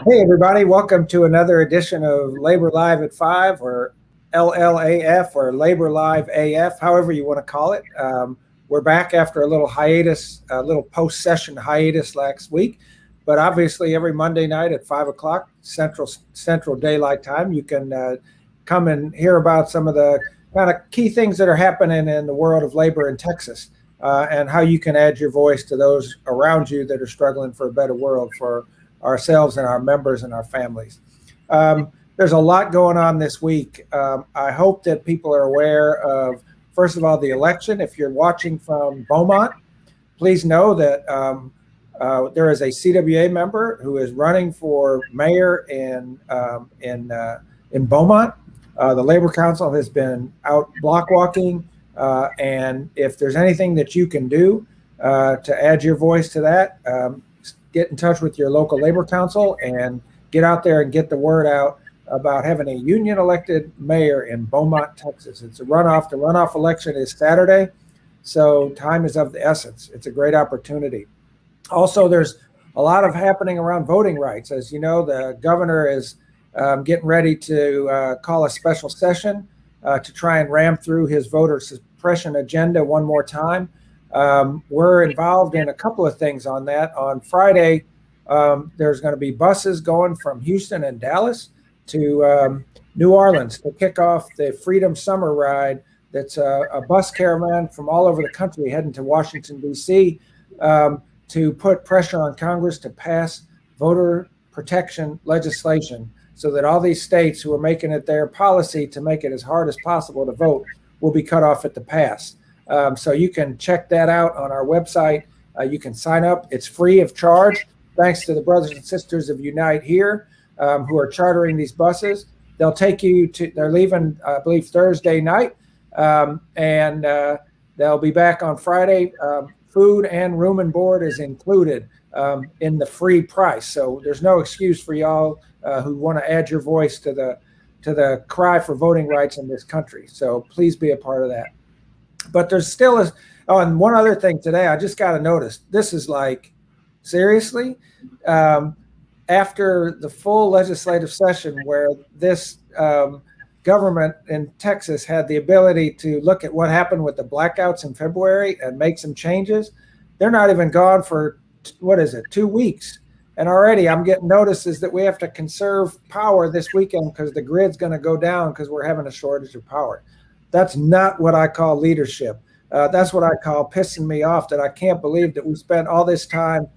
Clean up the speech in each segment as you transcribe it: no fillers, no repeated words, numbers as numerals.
Hey, everybody. Welcome to another edition of Labor Live at 5, or LLAF, or Labor Live AF, however you want to call it. We're back after a little hiatus, a little post-session hiatus last week. But obviously, every Monday night at 5 o'clock Central Daylight Time, you can come and hear about some of the kind of key things that are happening in the world of labor in Texas, and how you can add your voice to those around you that are struggling for a better world for ourselves and our members and our families. There's a lot going on this week. I hope that people are aware of, first of all, the election. If you're watching from Beaumont, please know that there is a CWA member who is running for mayor in Beaumont. The Labor Council has been out block walking, and if there's anything that you can do to add your voice to that, get in touch with your local labor council and get out there and get the word out about having a union elected mayor in Beaumont, Texas. It's a runoff. The runoff election is Saturday, so time is of the essence. It's a great opportunity. Also, there's a lot of happening around voting rights. As you know, the governor is getting ready to call a special session to try and ram through his voter suppression agenda one more time. We're involved in a couple of things on that. On Friday, there's going to be buses going from Houston and Dallas to New Orleans to kick off the Freedom Summer Ride. That's a bus caravan from all over the country heading to Washington, D.C. To put pressure on Congress to pass voter protection legislation so that all these states who are making it their policy to make it as hard as possible to vote will be cut off at the pass. So you can check that out on our website. You can sign up. It's free of charge, thanks to the brothers and sisters of Unite Here, who are chartering these buses. They'll take you to, they're leaving, I believe, Thursday night, and they'll be back on Friday. Food and room and board is included in the free price. So there's no excuse for y'all who want to add your voice to the cry for voting rights in this country. So please be a part of that. But there's still and one other thing today, I just got to notice, this is like, seriously, after the full legislative session where this government in Texas had the ability to look at what happened with the blackouts in February and make some changes, they're not even gone for, 2 weeks. And already I'm getting notices that we have to conserve power this weekend because the grid's going to go down because we're having a shortage of power. That's not what I call leadership. That's what I call pissing me off, that I can't believe that we spent all this time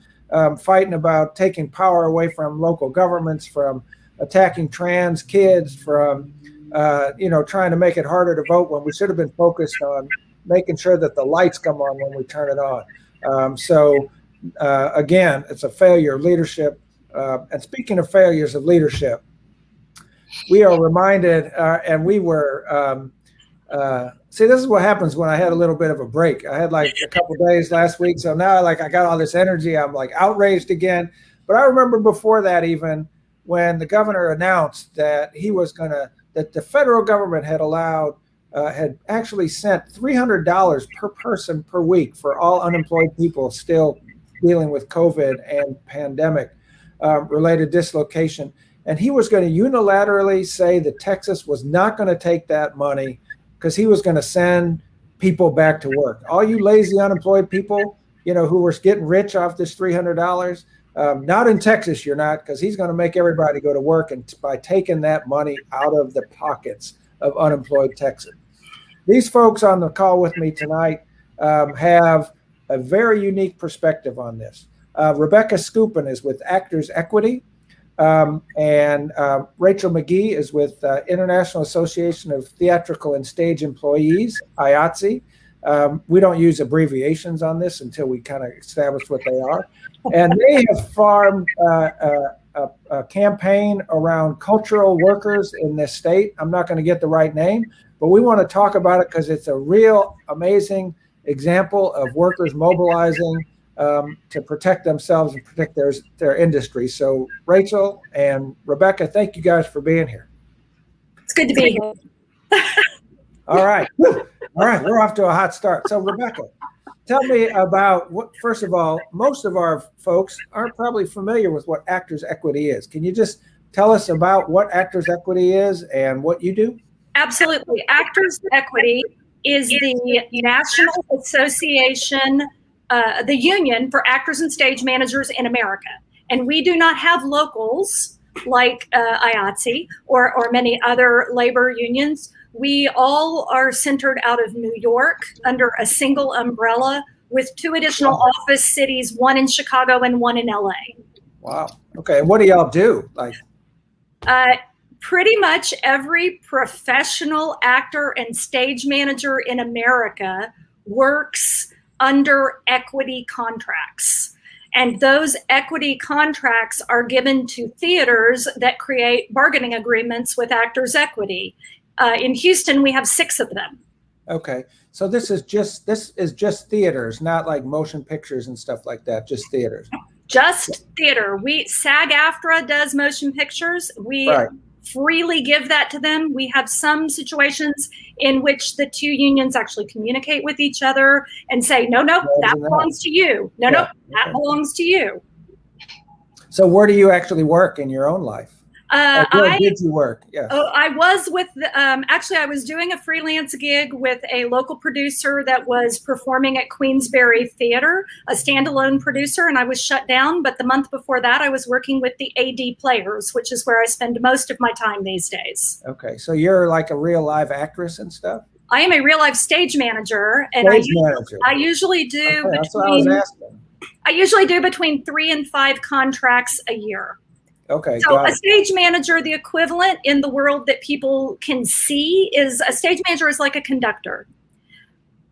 fighting about taking power away from local governments, from attacking trans kids, from trying to make it harder to vote when we should have been focused on making sure that the lights come on when we turn it on. Again, it's a failure of leadership. And speaking of failures of leadership, we are reminded, and we were, see, this is what happens when I had a little bit of a break. I had like a couple of days last week. So now I got all this energy. I'm like outraged again. But I remember before that, even when the governor announced that that the federal government had actually sent $300 per person per week for all unemployed people still dealing with COVID and pandemic related dislocation. And he was going to unilaterally say that Texas was not going to take that money because he was going to send people back to work. All you lazy unemployed people, who were getting rich off this $300, not in Texas, you're not, because he's going to make everybody go to work, and by taking that money out of the pockets of unemployed Texans. These folks on the call with me tonight have a very unique perspective on this. Rebecca Skupin is with Actors Equity. And Rachel McGee is with International Association of Theatrical and Stage Employees, IATSE. We don't use abbreviations on this until we kind of establish what they are. And they have formed a campaign around cultural workers in this state. I'm not going to get the right name, but we want to talk about it because it's a real amazing example of workers mobilizing to protect themselves and protect their industry. So Rachel and Rebecca, thank you guys for being here. It's good to be here. All right. We're off to a hot start. So Rebecca, tell me about what, first of all, most of our folks aren't probably familiar with what Actors Equity is. Can you just tell us about what Actors Equity is and what you do? Absolutely. Actors Equity is the National Association, the union for actors and stage managers in America. And we do not have locals like IATSE or many other labor unions. We all are centered out of New York under a single umbrella with 2 additional office cities, one in Chicago and one in LA. Wow. Okay. And what do y'all do? Like, pretty much every professional actor and stage manager in America works under equity contracts. And those equity contracts are given to theaters that create bargaining agreements with Actors Equity. In Houston, we have 6 of them. Okay. So this is just theaters, not like motion pictures and stuff like that, just theaters. Just theater. SAG-AFTRA does motion pictures. We freely give that to them. We have some situations in which the 2 unions actually communicate with each other and say, no, that belongs to you. No, that belongs to you. So where do you actually work in your own life? Where did you work? Yeah. Oh, I was with, actually, I was doing a freelance gig with a local producer that was performing at Queensberry Theater, a standalone producer, and I was shut down. But the month before that, I was working with the AD Players, which is where I spend most of my time these days. Okay. So you're like a real live actress and stuff? I am a real life stage manager. And I usually do that's what I was asking. I usually do between 3 and 5 contracts a year. Okay. So a stage manager, the equivalent in the world that people can see is a stage manager is like a conductor.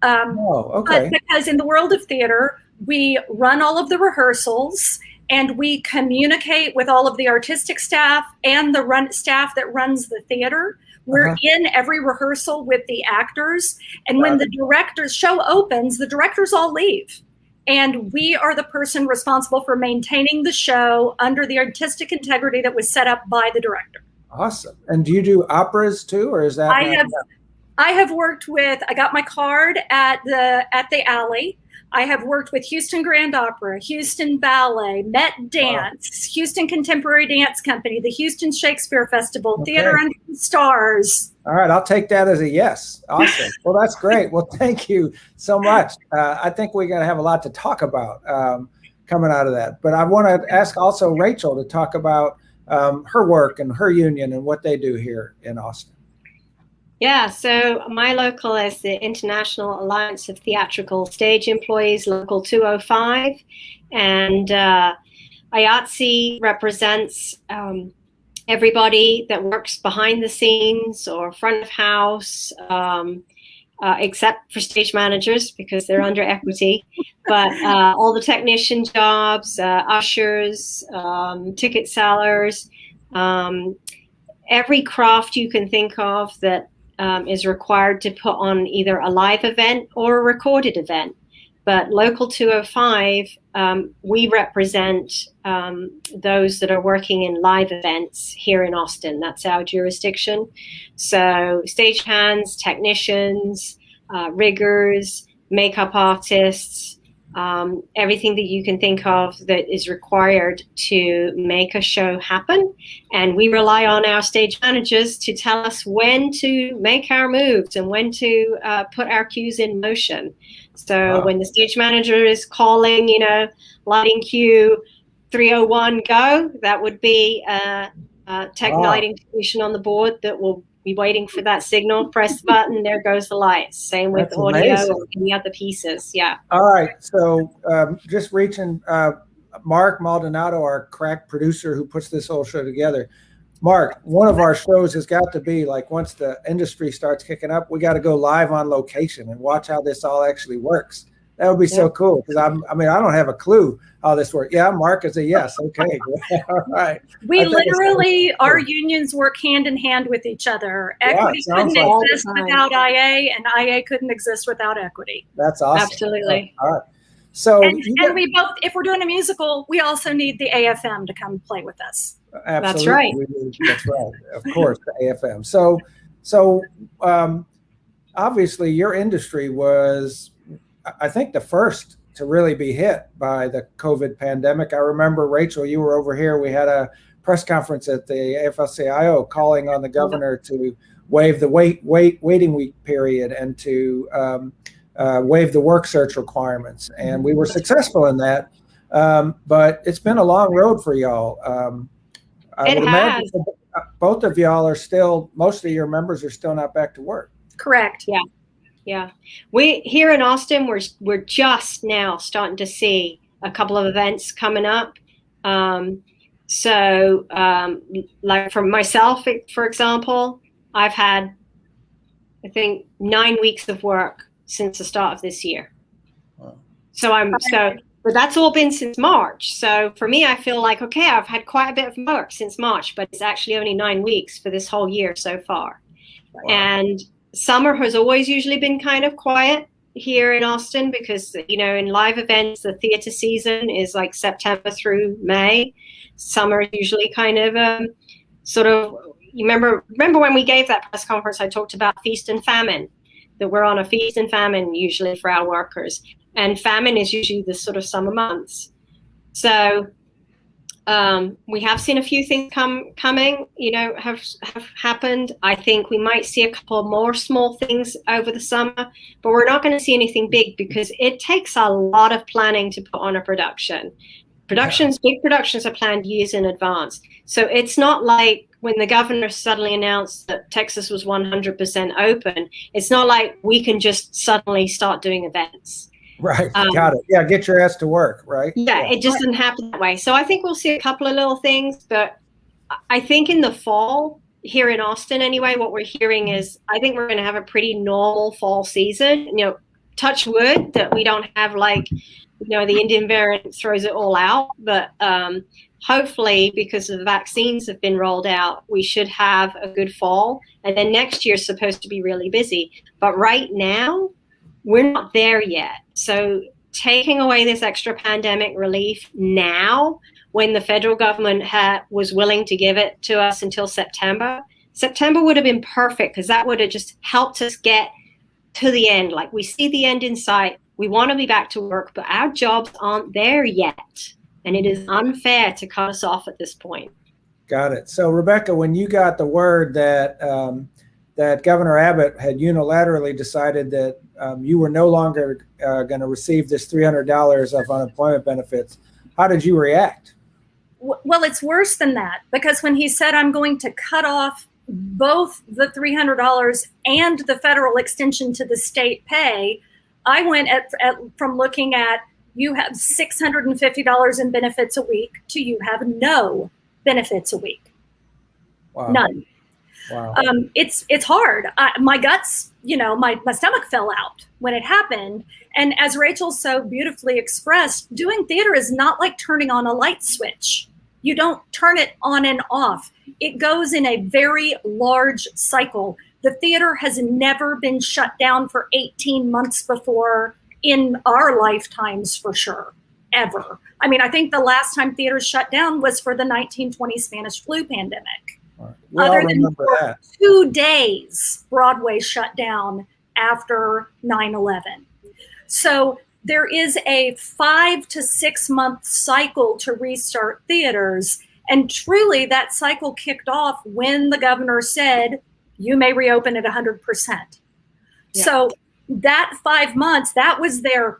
Okay. But because in the world of theater, we run all of the rehearsals and we communicate with all of the artistic staff and the staff that runs the theater. We're in every rehearsal with the actors. And when the show opens, the directors all leave. And we are the person responsible for maintaining the show under the artistic integrity that was set up by the director. Awesome. And do you do operas too, or is that? I have worked with, I got my card at the Alley. I have worked with Houston Grand Opera, Houston Ballet, Met Dance, Houston Contemporary Dance Company, the Houston Shakespeare Festival, Theater Under the Stars. All right, I'll take that as a yes. Awesome. Well, that's great. Well, thank you so much. I think we're going to have a lot to talk about coming out of that. But I want to ask also Rachel to talk about her work and her union and what they do here in Austin. Yeah, so my local is the International Alliance of Theatrical Stage Employees, Local 205. And IATSE represents everybody that works behind the scenes or front of house, except for stage managers because they're under equity. But all the technician jobs, ushers, ticket sellers, every craft you can think of that is required to put on either a live event or a recorded event. But Local 205, we represent those that are working in live events here in Austin. That's our jurisdiction. So stagehands, technicians, riggers, makeup artists, everything that you can think of that is required to make a show happen. And we rely on our stage managers to tell us when to make our moves and when to put our cues in motion. So when the stage manager is calling, lighting cue 301 go, that would be a tech lighting technician on the board that will be waiting for that signal. Press the button, there goes the lights. Same with audio or any other pieces. Yeah. All right. So just reaching Mark Maldonado, our crack producer who puts this whole show together. Mark, one of our shows has got to be like, once the industry starts kicking up, we got to go live on location and watch how this all actually works. That would be so cool because I don't have a clue how this works. Yeah, Mark is a yes. Okay. All right. We literally, our unions work hand in hand with each other. Equity couldn't exist without IA, and IA couldn't exist without equity. That's awesome. Absolutely. All right. So, and we both, if we're doing a musical, we also need the AFM to come play with us. Absolutely. That's right. That's right. Of course, the AFM. So obviously your industry was, I think, the first to really be hit by the COVID pandemic. I remember, Rachel, you were over here. We had a press conference at the AFL-CIO calling on the governor to waive the waiting week period and to waive the work search requirements. And we were successful in that. But it's been a long road for y'all. I would imagine both of y'all are still, most of your members are still not back to work. Correct. Yeah. Yeah, we here in Austin, we're just now starting to see a couple of events coming up. Like for myself, for example, I've had, I think, 9 weeks of work since the start of this year. Wow. But that's all been since March. So for me, I feel like, okay, I've had quite a bit of work since March, but it's actually only 9 weeks for this whole year so far. Wow. And summer has always usually been kind of quiet here in Austin because, in live events, the theater season is like September through May. Summer is usually kind of you remember when we gave that press conference, I talked about feast and famine, that we're on a feast and famine usually for our workers. And famine is usually the sort of summer months. So we have seen a few things coming, have happened. I think we might see a couple more small things over the summer, but we're not going to see anything big because it takes a lot of planning to put on a production. Big productions are planned years in advance. So it's not like when the governor suddenly announced that Texas was 100% open, it's not like we can just suddenly start doing events. Right. Got it. Yeah. Get your ass to work. Right. Yeah. It just doesn't happen that way. So I think we'll see a couple of little things, but I think in the fall here in Austin, anyway, what we're hearing is I think we're going to have a pretty normal fall season, touch wood that we don't have the Indian variant throws it all out. But hopefully, because the vaccines have been rolled out, we should have a good fall. And then next year is supposed to be really busy. But right now, we're not there yet. So taking away this extra pandemic relief now, when the federal government was willing to give it to us until September would have been perfect because that would have just helped us get to the end. Like we see the end in sight. We want to be back to work, but our jobs aren't there yet. And it is unfair to cut us off at this point. Got it. So Rebecca, when you got the word that that Governor Abbott had unilaterally decided that you were no longer going to receive this $300 of unemployment benefits, how did you react? Well, it's worse than that, because when he said, I'm going to cut off both the $300 and the federal extension to the state pay, I went from looking at you have $650 in benefits a week to you have no benefits a week. Wow. None. Wow. It's hard. My guts, my stomach fell out when it happened. And as Rachel so beautifully expressed, doing theater is not like turning on a light switch. You don't turn it on and off. It goes in a very large cycle. The theater has never been shut down for 18 months before in our lifetimes, for sure, ever. I mean, I think the last time theaters shut down was for the 1920 Spanish flu pandemic. We all remember that. 2 days, Broadway shut down after 9/11. So there is a 5 to 6 month cycle to restart theaters. And truly that cycle kicked off when the governor said, you may reopen at 100%. Yeah. So that 5 months, that was their,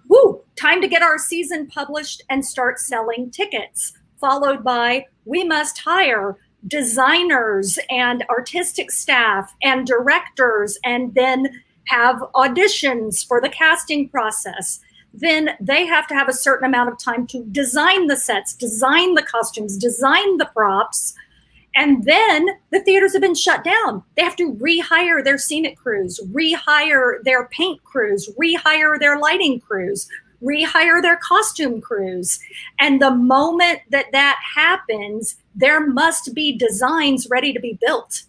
time to get our season published and start selling tickets, followed by, we must hire designers and artistic staff and directors, and then have auditions for the casting process. Then they have to have a certain amount of time to design the sets, design the costumes, design the props. And then the theaters have been shut down. They have to rehire their scenic crews, rehire their paint crews, rehire their lighting crews, rehire their costume crews. And the moment that happens, there must be designs ready to be built.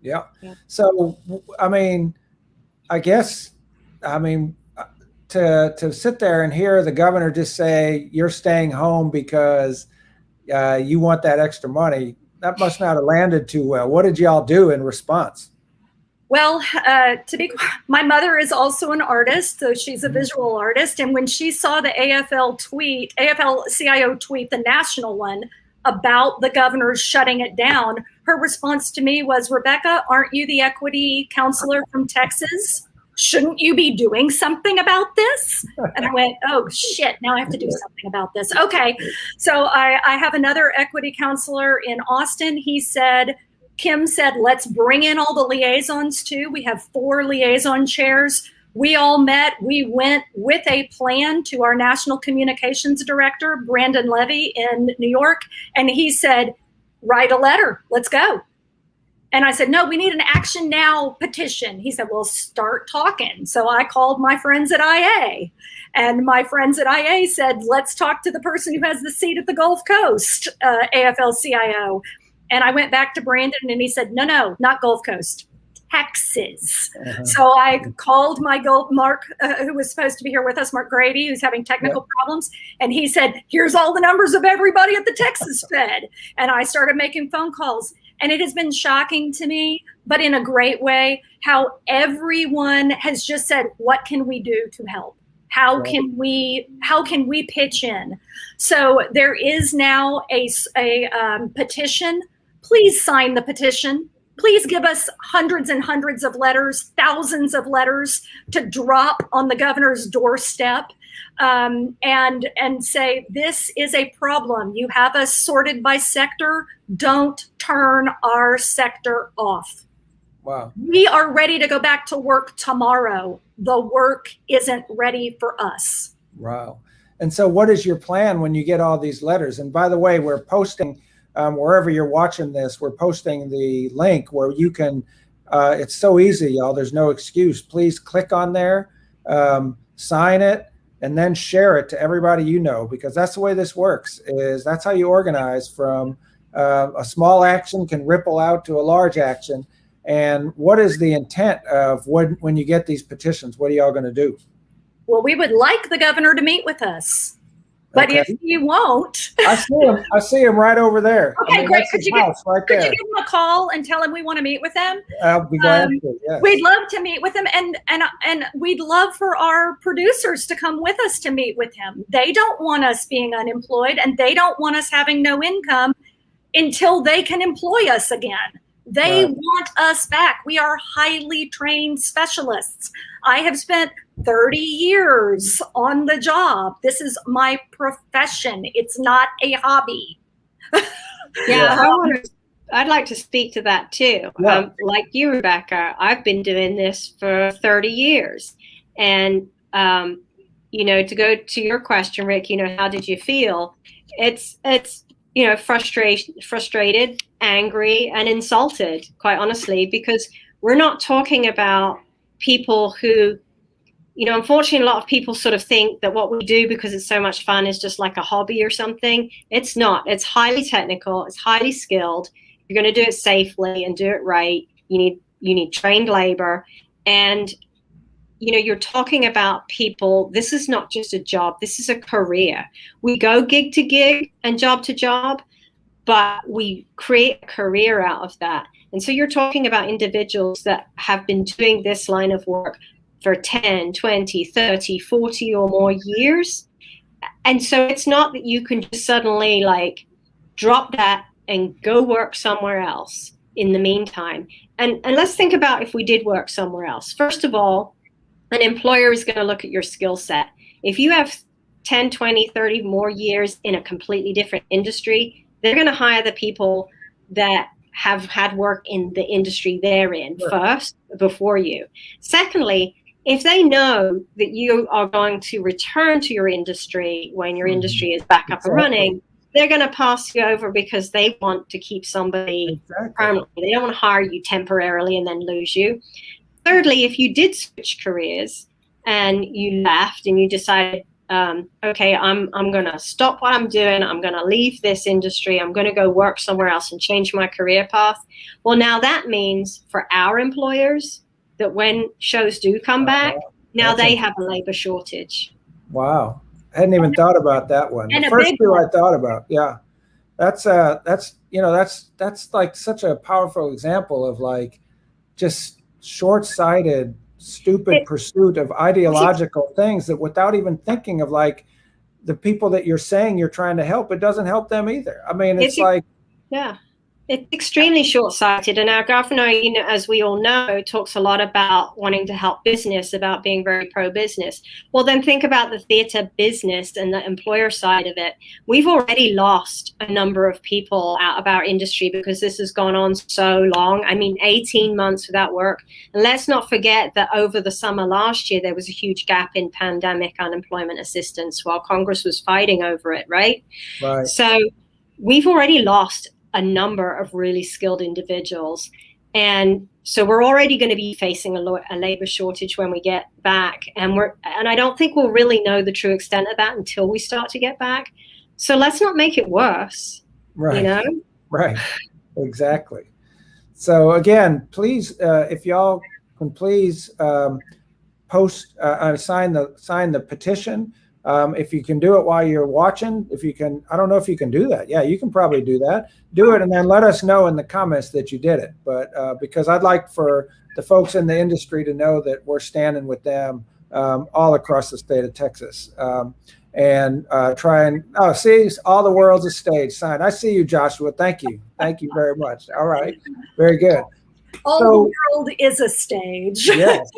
Yeah. So, I guess to sit there and hear the governor just say, you're staying home because you want that extra money, that must not have landed too well. What did y'all do in response? Well, my mother is also an artist, so she's a visual artist. And when she saw the AFL-CIO tweet, the national one, about the governor shutting it down, her response to me was, Rebecca, aren't you the equity counselor from Texas? Shouldn't you be doing something about this? And I went, oh shit, now I have to do something about this. Okay, so I have another equity counselor in Austin. Kim said, let's bring in all the liaisons too. We have 4 liaison chairs. We all met. We went with a plan to our national communications director, Brandon Levy in New York. And he said, write a letter. Let's go. And I said, no, we need an action now petition. He said, well, start talking. So I called my friends at IA. And my friends at IA said, let's talk to the person who has the seat at the Gulf Coast, AFL-CIO. And I went back to Brandon and he said, no, not Gulf Coast, Texas. So I called Mark, who was supposed to be here with us, Mark Grady, who's having technical problems. And he said, here's all the numbers of everybody at the Texas Fed. And I started making phone calls. And it has been shocking to me, but in a great way, how everyone has just said, what can we do to help? How can we pitch in? So there is now a petition. Please sign the petition. Please give us hundreds and hundreds of letters, thousands of letters to drop on the governor's doorstep, and say, this is a problem. You have us sorted by sector. Don't turn our sector off. Wow. We are ready to go back to work tomorrow. The work isn't ready for us. Wow. And so what is your plan when you get all these letters? And by the way, we're posting, wherever you're watching this, we're posting the link where you can, it's so easy, y'all. There's no excuse. Please click on there, sign it, and then share it to everybody you know, because that's the way this works, is that's how you organize from a small action can ripple out to a large action. And what is the intent of when you get these petitions? What are y'all going to do? Well, we would like the governor to meet with us, but if he won't, I see him right over there. Okay, great. Could you give him a call and tell him we want to meet with him? I'll be glad to. Yes. We'd love to meet with him, and we'd love for our producers to come with us to meet with him. They don't want us being unemployed, and they don't want us having no income until they can employ us again. They want us back. We are highly trained specialists. I have spent 30 years on the job. This is my profession. It's not a hobby. I'd like to speak to that too. Yeah. Like you, Rebecca, I've been doing this for 30 years. And, to go to your question, Rick, how did you feel? It's frustrated, angry, and insulted, quite honestly, because we're not talking about people who, unfortunately, a lot of people sort of think that what we do because it's so much fun is just like a hobby or something. It's not. It's highly technical. It's highly skilled. You're going to do it safely and do it right. You need trained labor. And, you're talking about people. This is not just a job. This is a career. We go gig to gig and job to job, but we create a career out of that. And so you're talking about individuals that have been doing this line of work for 10, 20, 30, 40 or more years. And so it's not that you can just suddenly drop that and go work somewhere else in the meantime. And let's think about if we did work somewhere else. First of all, an employer is going to look at your skill set. If you have 10, 20, 30 more years in a completely different industry, they're going to hire the people that have had work in the industry they're in first before you. Secondly, if they know that you are going to return to your industry when your industry is back up and running, they're going to pass you over because they want to keep somebody permanently. They don't want to hire you temporarily and then lose you. Thirdly, if you did switch careers and you left and you decided, okay, I'm going to stop what I'm doing. I'm going to leave this industry. I'm going to go work somewhere else and change my career path. Well, now that means for our employers that when shows do come back, now they have a labor shortage. Wow. I hadn't even thought about that one. The first two I thought about. Yeah. That's like such a powerful example of just short-sighted, stupid pursuit of ideological things that without even thinking of like the people that you're saying you're trying to help, it doesn't help them either. I mean, it's like, yeah, it's extremely short-sighted. And our governor, you know, as we all know, talks a lot about wanting to help business, about being very pro-business. Well, then think about the theater business and the employer side of it. We've already lost a number of people out of our industry because this has gone on so long. I mean, 18 months without work. And let's not forget that over the summer last year, there was a huge gap in pandemic unemployment assistance while Congress was fighting over it, right? right. So we've already lost a number of really skilled individuals. And so we're already going to be facing a labor shortage when we get back. And I don't think we'll really know the true extent of that until we start to get back. So let's not make it worse. Right. You know? Right. Exactly. So again, please, if y'all can please post, sign the petition. If you can do it while you're watching, if you can, I don't know if you can do that. Yeah, you can probably do that. Do it and then let us know in the comments that you did it. But because I'd like for the folks in the industry to know that we're standing with them all across the state of Texas. And try and, see, all the world's a stage. Sign. I see you, Joshua. Thank you. Thank you very much. All right. Very good. All the world is a stage. Yes.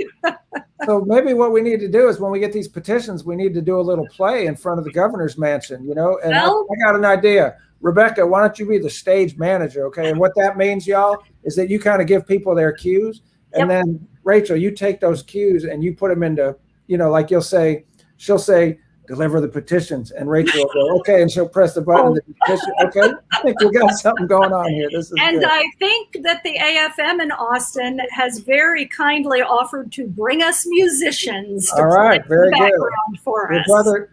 So maybe what we need to do is when we get these petitions, we need to do a little play in front of the governor's mansion, you know, and I got an idea. Rebecca, why don't you be the stage manager, okay? And what that means, y'all, is that you kind of give people their cues. And then, Rachel, you take those cues and you put them into, you know, like she'll say, deliver the petitions. And Rachel will go, okay, and she'll press the button. The petition, okay, I think we got something going on here. This is and good. I think that the AFM in Austin has very kindly offered to bring us musicians to play very the background for us.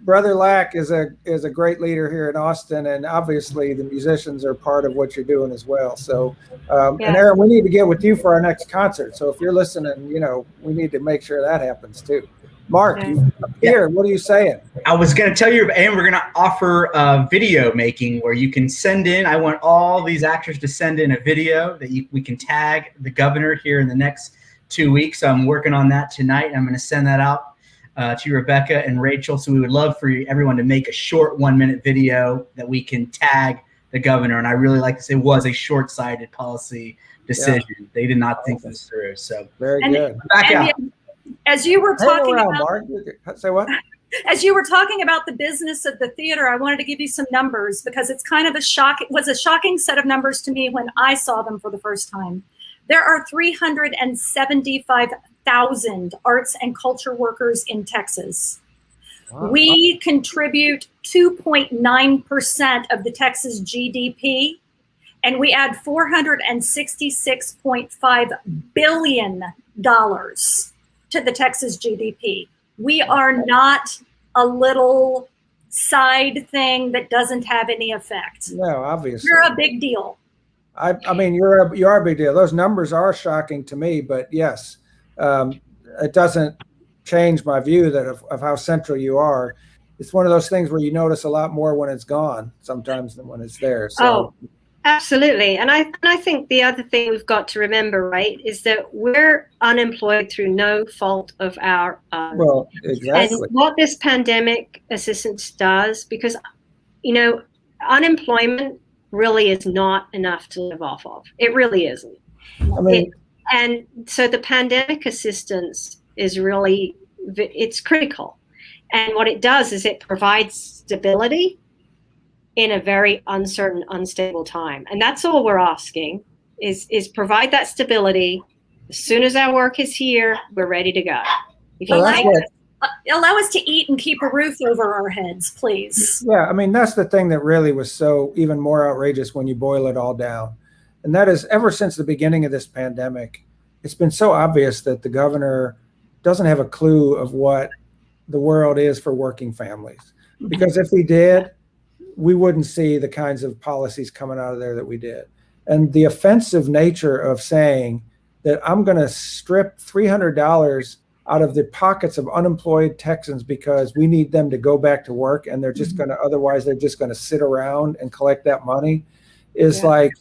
Brother Lack is a great leader here in Austin, and obviously the musicians are part of what you're doing as well. So, and Aaron, we need to get with you for our next concert. So if you're listening, you know, we need to make sure that happens too. Mark, here, what are you saying? I was going to tell you, and we're going to offer video making where you can send in. I want all these actors to send in a video that we can tag the governor here in the next 2 weeks. So I'm working on that tonight. I'm going to send that out to Rebecca and Rachel. So we would love for everyone to make a short 1-minute video that we can tag the governor. And I really like to say it was a short-sighted policy decision. Yeah. They did not think this through. So very good. Back out. As you were talking about, Mark. Say what? As you were talking about the business of the theater, I wanted to give you some numbers because it's kind of a shocking set of numbers to me when I saw them for the first time. There are 375,000 arts and culture workers in Texas. Wow. We contribute 2.9% of the Texas GDP, and we add $466.5 billion to the Texas GDP. We are not a little side thing that doesn't have any effect. No, obviously. You're a big deal. I mean, you are a big deal. Those numbers are shocking to me, but yes, it doesn't change my view of how central you are. It's one of those things where you notice a lot more when it's gone sometimes than when it's there. So. Oh. Absolutely. And I think the other thing we've got to remember, right, is that we're unemployed through no fault of our own. Well, exactly. And what this pandemic assistance does, because, you know, unemployment really is not enough to live off of. It really isn't. I mean, and so the pandemic assistance is really, it's critical. And what it does is it provides stability in a very uncertain, unstable time. And that's all we're asking is provide that stability. As soon as our work is here, we're ready to go. If you allow us to eat and keep a roof over our heads, please. Yeah, I mean, that's the thing that really was so even more outrageous when you boil it all down. And that is ever since the beginning of this pandemic, it's been so obvious that the governor doesn't have a clue of what the world is for working families. Because if he did, we wouldn't see the kinds of policies coming out of there that we did. And the offensive nature of saying that I'm going to strip $300 out of the pockets of unemployed Texans because we need them to go back to work and they're just going to, otherwise they're just going to sit around and collect that money is like,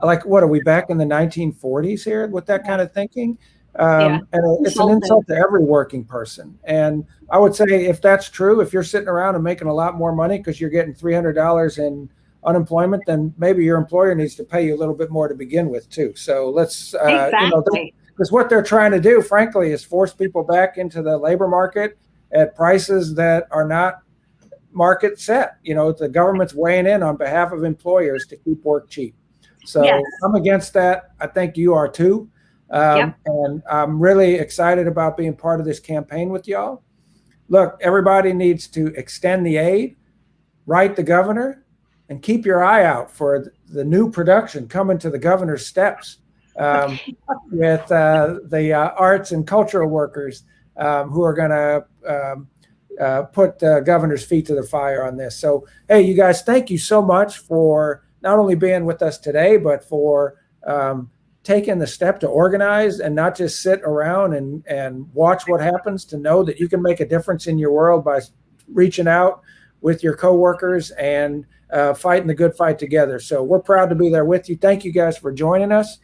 what are we back in the 1940s here with that kind of thinking? And it's an insult to every working person. And I would say if that's true, if you're sitting around and making a lot more money because you're getting $300 in unemployment, then maybe your employer needs to pay you a little bit more to begin with too. So let's, because what they're trying to do, frankly, is force people back into the labor market at prices that are not market set. The government's weighing in on behalf of employers to keep work cheap. So I'm against that. I think you are too. And I'm really excited about being part of this campaign with y'all. Look, everybody needs to extend the aid, write the governor, and keep your eye out for the new production coming to the governor's steps with the arts and cultural workers who are going to put the governor's feet to the fire on this. So, hey, you guys, thank you so much for not only being with us today, but for taking the step to organize and not just sit around and watch what happens, to know that you can make a difference in your world by reaching out with your coworkers and fighting the good fight together. So we're proud to be there with you. Thank you guys for joining us.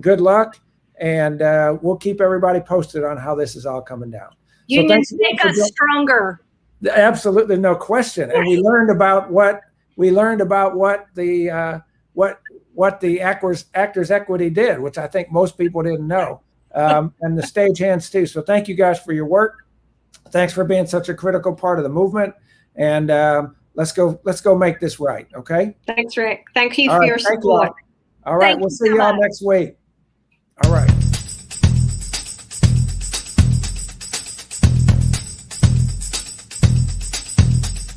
Good luck. And we'll keep everybody posted on how this is all coming down. Unions make us stronger. Absolutely, no question. And we learned about what the Actors Equity did, which I think most people didn't know, and the stagehands too. So thank you guys for your work. Thanks for being such a critical part of the movement. And let's go make this right. Okay. Thanks, Rick. Thank you for your support. All right. We'll see y'all next week. All right.